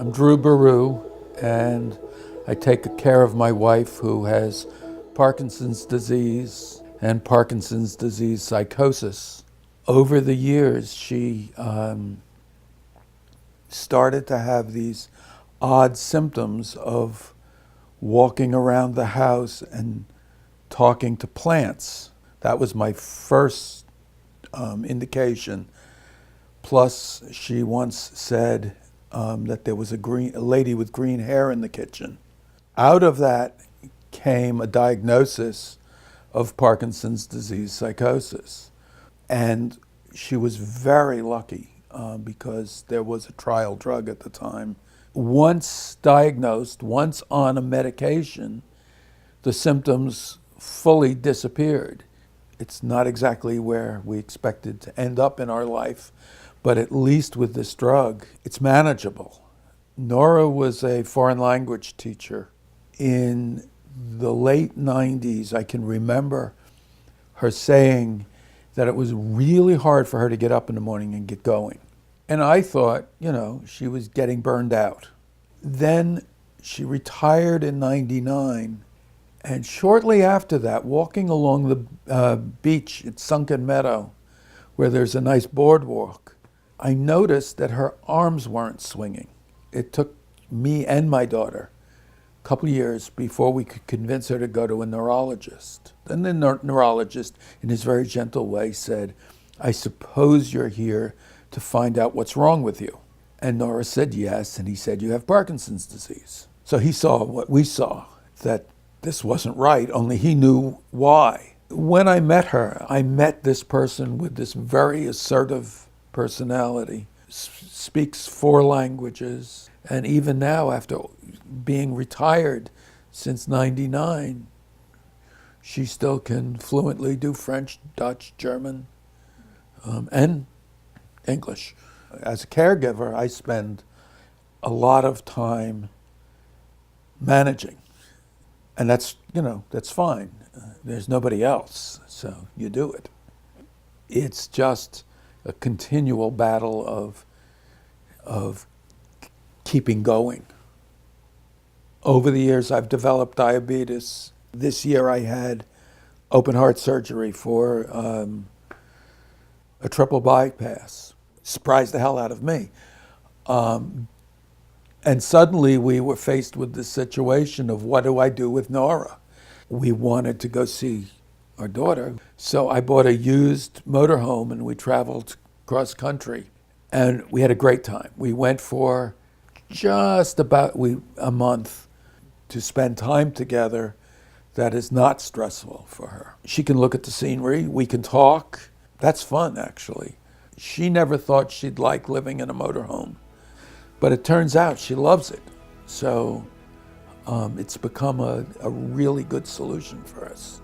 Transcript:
I'm Drew Bourrut, and I take care of my wife who has Parkinson's disease and Parkinson's disease psychosis. Over the years, she started to have these odd symptoms of walking around the house and talking to plants. That was my first indication. Plus, she once said that there was a lady with green hair in the kitchen. Out of that came a diagnosis of Parkinson's disease psychosis. And she was very lucky because there was a trial drug at the time. Once diagnosed, once on a medication, the symptoms fully disappeared. It's not exactly where we expected to end up in our life, but at least with this drug, it's manageable. Nora was a foreign language teacher. In the late 90s, I can remember her saying that it was really hard for her to get up in the morning and get going. And I thought, she was getting burned out. Then she retired in 99. And shortly after that, walking along the beach at Sunken Meadow, where there's a nice boardwalk, I noticed that her arms weren't swinging. It took me and my daughter a couple of years before we could convince her to go to a neurologist. And the neurologist, in his very gentle way, said, "I suppose you're here to find out what's wrong with you." And Nora said yes, and he said, "You have Parkinson's disease." So he saw what we saw, that this wasn't right, only he knew why. When I met her, I met this person with this very assertive personality, speaks 4 languages, and even now, after being retired since 99, she still can fluently do French, Dutch, German, and English. As a caregiver, I spend a lot of time managing. And that's fine. There's nobody else, so you do it. It's just a continual battle of keeping going. Over the years, I've developed diabetes. This year, I had open heart surgery for a triple bypass. Surprised the hell out of me. And suddenly we were faced with the situation of, what do I do with Nora? We wanted to go see our daughter. So I bought a used motorhome and we traveled cross country. And we had a great time. We went for just about a month to spend time together that is not stressful for her. She can look at the scenery, we can talk. That's fun, actually. She never thought she'd like living in a motorhome. But it turns out she loves it. So it's become a really good solution for us.